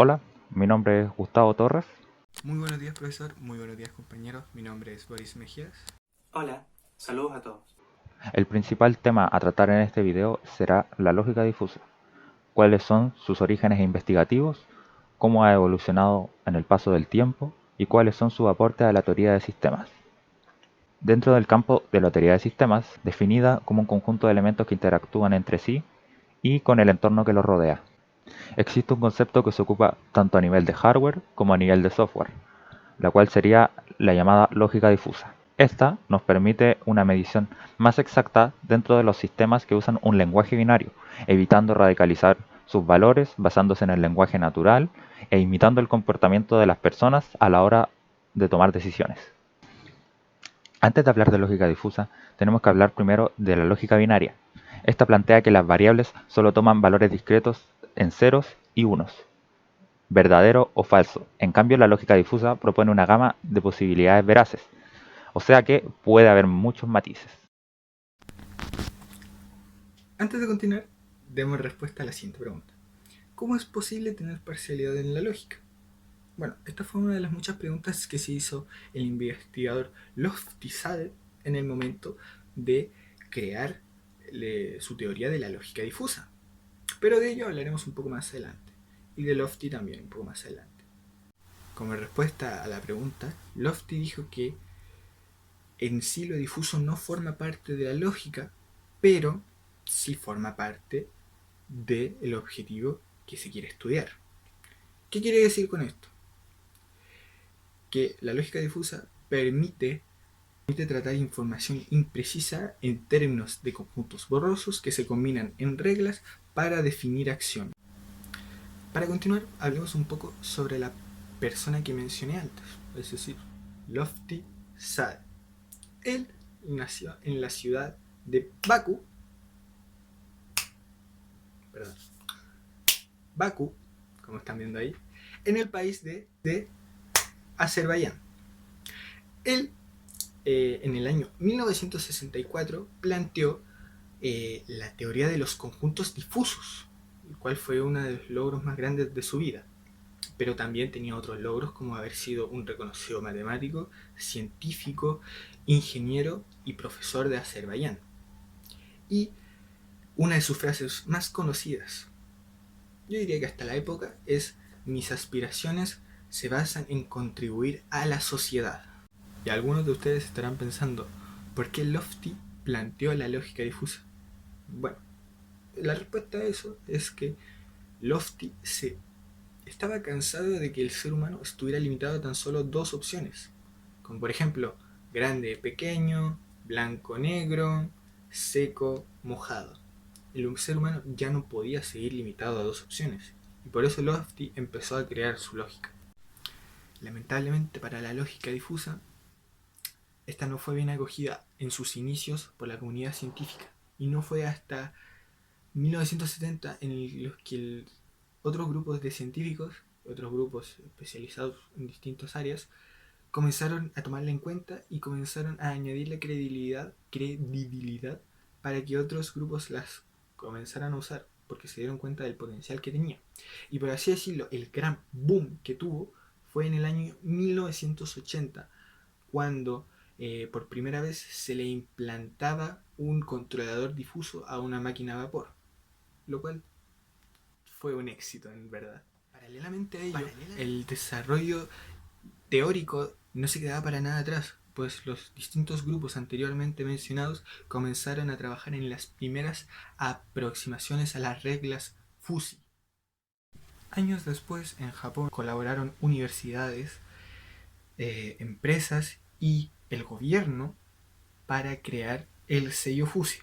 Hola, mi nombre es Gustavo Torres. Muy buenos días, profesor. Muy buenos días, compañeros. Mi nombre es Boris Mejías. Hola, saludos a todos. El principal tema a tratar en este video será la lógica difusa, cuáles son sus orígenes investigativos, cómo ha evolucionado en el paso del tiempo y cuáles son sus aportes a la teoría de sistemas. Dentro del campo de la teoría de sistemas, definida como un conjunto de elementos que interactúan entre sí y con el entorno que los rodea. Existe un concepto que se ocupa tanto a nivel de hardware como a nivel de software, la cual sería la llamada lógica difusa. Esta nos permite una medición más exacta dentro de los sistemas que usan un lenguaje binario, evitando radicalizar sus valores basándose en el lenguaje natural e imitando el comportamiento de las personas a la hora de tomar decisiones. Antes de hablar de lógica difusa, tenemos que hablar primero de la lógica binaria. Esta plantea que las variables solo toman valores discretos en ceros y unos, verdadero o falso. En cambio, la lógica difusa propone una gama de posibilidades veraces, o sea que puede haber muchos matices. Antes de continuar, demos respuesta a la siguiente pregunta. ¿Cómo es posible tener parcialidad en la lógica? Bueno, esta fue una de las muchas preguntas que se hizo el investigador Lofty-Sade en el momento de crear su teoría de la lógica difusa. Pero de ello hablaremos un poco más adelante. Y de Lofty también un poco más adelante. Como respuesta a la pregunta, Lofty dijo que en sí lo difuso no forma parte de la lógica, pero sí forma parte del objetivo que se quiere estudiar. ¿Qué quiere decir con esto? Que la lógica difusa permite tratar información imprecisa en términos de conjuntos borrosos que se combinan en reglas para definir acciones. Para continuar, hablemos un poco sobre la persona que mencioné antes, es decir, Lofty Sade. Él nació en la ciudad de perdón, Bakú, como están viendo ahí, en el país de Azerbaiyán. Él, en el año 1964, planteó la teoría de los conjuntos difusos, el cual fue uno de los logros más grandes de su vida. Pero también tenía otros logros como haber sido un reconocido matemático, científico, ingeniero y profesor de Azerbaiyán. Y una de sus frases más conocidas, yo diría que hasta la época, es: mis aspiraciones se basan en contribuir a la sociedad. Y algunos de ustedes estarán pensando, ¿por qué Lofty planteó la lógica difusa? Bueno, la respuesta a eso es que Lofty estaba cansado de que el ser humano estuviera limitado a tan solo dos opciones, como por ejemplo grande, pequeño, blanco, negro, seco, mojado. El ser humano ya no podía seguir limitado a dos opciones, y por eso Lofty empezó a crear su lógica. Lamentablemente para la lógica difusa, esta no fue bien acogida en sus inicios por la comunidad científica, y no fue hasta 1970 en los que otros grupos de científicos, otros grupos especializados en distintas áreas, comenzaron a tomarla en cuenta y comenzaron a añadirle credibilidad para que otros grupos las comenzaran a usar, porque se dieron cuenta del potencial que tenía. Y por así decirlo, el gran boom que tuvo fue en el año 1980, cuando por primera vez se le implantaba un controlador difuso a una máquina a vapor, lo cual fue un éxito en verdad. Paralelamente a ello, el desarrollo teórico no se quedaba para nada atrás, pues los distintos grupos anteriormente mencionados comenzaron a trabajar en las primeras aproximaciones a las reglas Fusi. Años después, en Japón colaboraron universidades, empresas y el gobierno para crear el sello Fusi.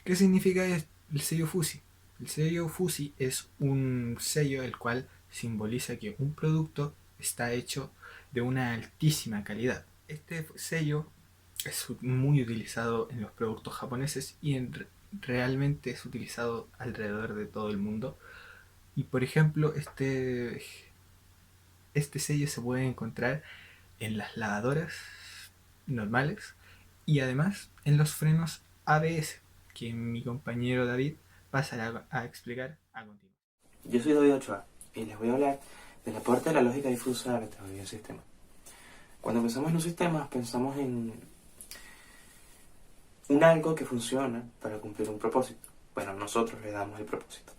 ¿Qué significa el sello Fusi? El sello Fusi es un sello el cual simboliza que un producto está hecho de una altísima calidad. Este sello es muy utilizado en los productos japoneses y realmente es utilizado alrededor de todo el mundo. Y por ejemplo, este sello se puede encontrar en las lavadoras normales y además en los frenos ABS, que mi compañero David pasará a explicar a continuación. Yo soy David Ochoa y les voy a hablar del aporte de la lógica difusa a la teoría del sistema. Cuando pensamos en un sistema, pensamos en un algo que funciona para cumplir un propósito. Bueno, nosotros le damos el propósito.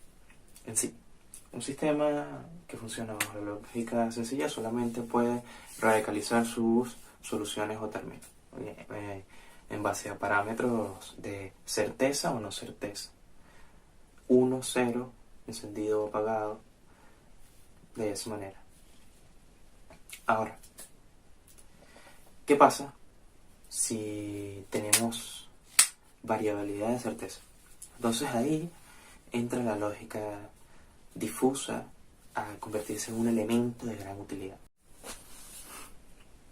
En sí, un sistema que funciona bajo la lógica sencilla solamente puede radicalizar sus soluciones o términos en base a parámetros de certeza o no certeza. 1, 0, encendido o apagado, de esa manera. Ahora, ¿qué pasa si tenemos variabilidad de certeza? Entonces ahí entra la lógica difusa a convertirse en un elemento de gran utilidad.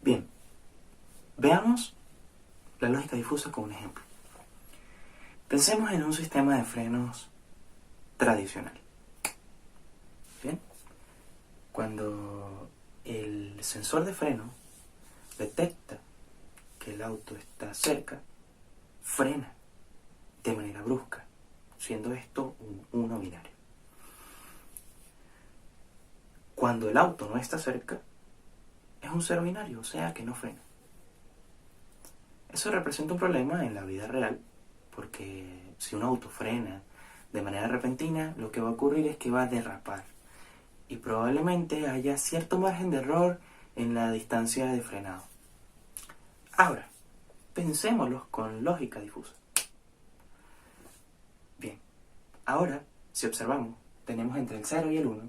Bien, veamos la lógica difusa como un ejemplo. Pensemos en un sistema de frenos tradicional. Bien, cuando el sensor de freno detecta que el auto está cerca, frena de manera brusca, siendo esto un 1 binario. Cuando el auto no está cerca, es un 0 binario, o sea que no frena. Eso representa un problema en la vida real, porque si un auto frena de manera repentina, lo que va a ocurrir es que va a derrapar y probablemente haya cierto margen de error en la distancia de frenado. Ahora, pensémoslo con lógica difusa. Bien, ahora, si observamos, tenemos entre el 0 y el 1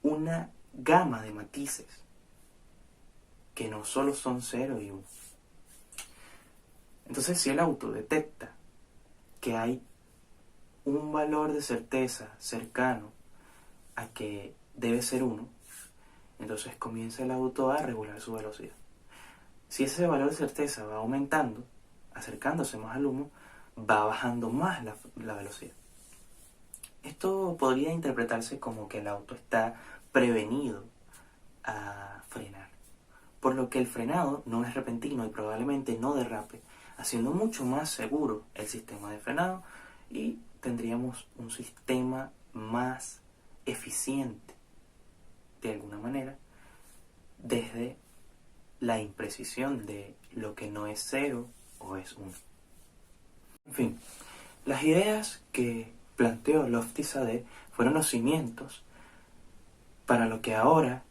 una gama de matices que no solo son 0 y 1. Entonces, si el auto detecta que hay un valor de certeza cercano a que debe ser 1, entonces comienza el auto a regular su velocidad. Si ese valor de certeza va aumentando, acercándose más al 1, va bajando más la velocidad. Esto podría interpretarse como que el auto está prevenido a frenar, por lo que el frenado no es repentino y probablemente no derrape, haciendo mucho más seguro el sistema de frenado y tendríamos un sistema más eficiente, de alguna manera, desde la imprecisión de lo que no es 0 o es 1. En fin, las ideas que planteó Lofty Sade fueron los cimientos para lo que ahora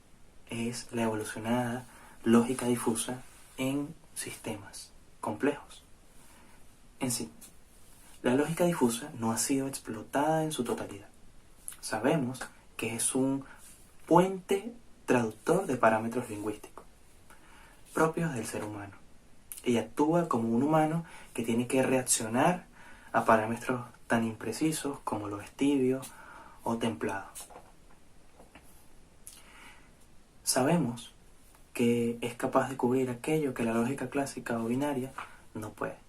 es la evolucionada lógica difusa en sistemas complejos. En sí, la lógica difusa no ha sido explotada en su totalidad. Sabemos que es un puente traductor de parámetros lingüísticos propios del ser humano y actúa como un humano que tiene que reaccionar a parámetros tan imprecisos como lo es tibio o templado. Sabemos que es capaz de cubrir aquello que la lógica clásica o binaria no puede.